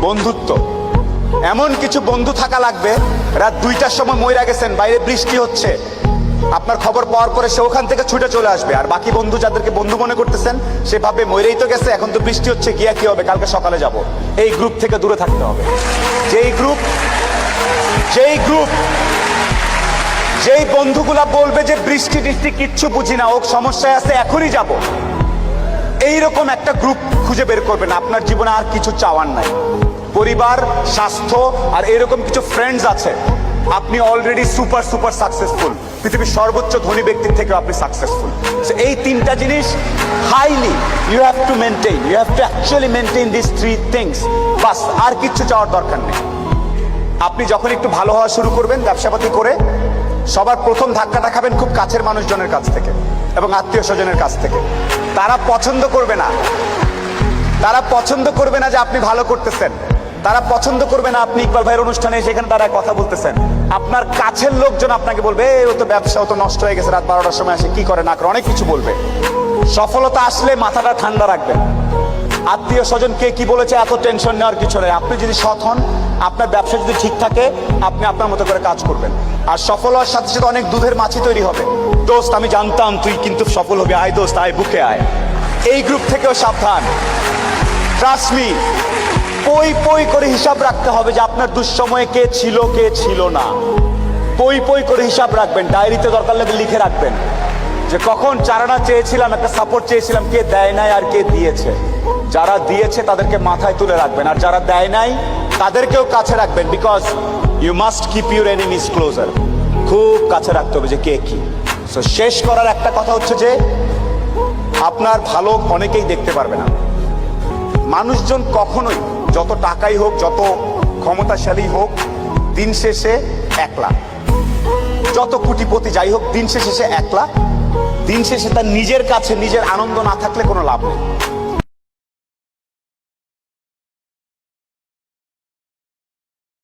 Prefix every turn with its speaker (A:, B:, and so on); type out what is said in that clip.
A: বন্ধুত্ব। এমন কিছু বন্ধু থাকা লাগবে, রাত 2টার সময় মইরা গেছেন, বাইরে বৃষ্টি হচ্ছে, আপনার খবর পাওয়ার পরে সে ওখান থেকে ছুটে চলে আসবে। আর বাকি বন্ধু যাদেরকে বন্ধু মনে করতেছেন, সে ভাবে মইরেই তো গেছে, এখন তো বৃষ্টি হচ্ছে, গিয়া কি হবে, কালকে সকালে যাব। এই গ্রুপ থেকে দূরে থাকতে হবে। যেই বন্ধুগুলা বলবে যে বৃষ্টি টিষ্টি কিচ্ছু বুঝি না, ও সমস্যায় আছে, এখনই যাব, এইরকম একটা গ্রুপ খুঁজে বের করবেন। আপনার জীবনে আর কিছু চাওয়ার নাই, পরিবার, স্বাস্থ্য আর এরকম কিছু ফ্রেন্ডস আছে। আপনি অলরেডি সুপার সাকসেসফুল, পৃথিবীর সর্বোচ্চ ধনী ব্যক্তির থেকে আপনি সাকসেসফুল। এই তিনটা জিনিস highly you have to maintain, you have to actually maintain this 3 things. বাস, আর কিচ্ছু চাওয়ার দরকার নেই। আপনি যখন একটু ভালো হওয়া শুরু করবেন ব্যবসাপাতি করে, সবার প্রথম ধাক্কাটা খাবেন খুব কাছের মানুষজনের কাছ থেকে এবং আত্মীয় স্বজনের কাছ থেকে। তারা পছন্দ করবে না যে আপনি ভালো করতেছেন, তারা পছন্দ করবে না আপনি ইকবাল ভাইয়ের অনুষ্ঠানে সেখানে তারা কথা বলতেছেন। আপনার কাছের লোকজন আপনাকে বলবে, ও তো ব্যবসা, ও তো নষ্ট হয়ে গেছে, রাত 12টার সময় আসে, কি করে না করে, অনেক কিছু বলবে। সফলতা আসলে মাথাটা ঠান্ডা রাখবেন। আত্মীয় স্বজন কে কি বলেছে এত টেনশন নেওয়ার কিছু নেই। আপনি যদি সৎ হন, আপনার ব্যবসা যদি ঠিক থাকে, আপনি আপনার মতো করে কাজ করবেন। আর সফল হওয়ার সাথে সাথে অনেক দুধের মাছি তৈরি হবে। দোস্ত, আমি জানতাম তুই কিন্তু সফল হবি, আয় দোস্ত আয়, বুকে আয়। এই গ্রুপ থেকেও সাবধান। ট্রাস্ট মি, পই করে হিসাব রাখতে হবে যে আপনার দুঃসময়ে কে ছিল না। পই করে হিসাব রাখবেন, ডায়েরিতে দরকার লাগলে লিখে রাখবেন যে কখন চারানা চেয়েছিলাম, একটা সাপোর্ট চেয়েছিলাম, কে দেয় নাই আর কে দিয়েছে। যারা দিয়েছে তাদেরকে মাথায় তুলে রাখবেন, আর যারা দেয় নাই তাদেরকেও কাছে রাখবেন। Because you must keep your enemies closer. খুব কাছে রাখতে হবে যে কে কি। সো শেষ করার একটা কথা হচ্ছে যে আপনার ভালো অনেকেই দেখতে পারবে না। মানুষজন কখনোই, যত টাকাই হোক, যত ক্ষমতাশালী হোক, দিন শেষে একলা। যত কোটিপতি যাই হোক, দিন শেষে একলা। দিন শেষে তার নিজের কাছে নিজের আনন্দ না থাকলে কোনো লাভ নেই।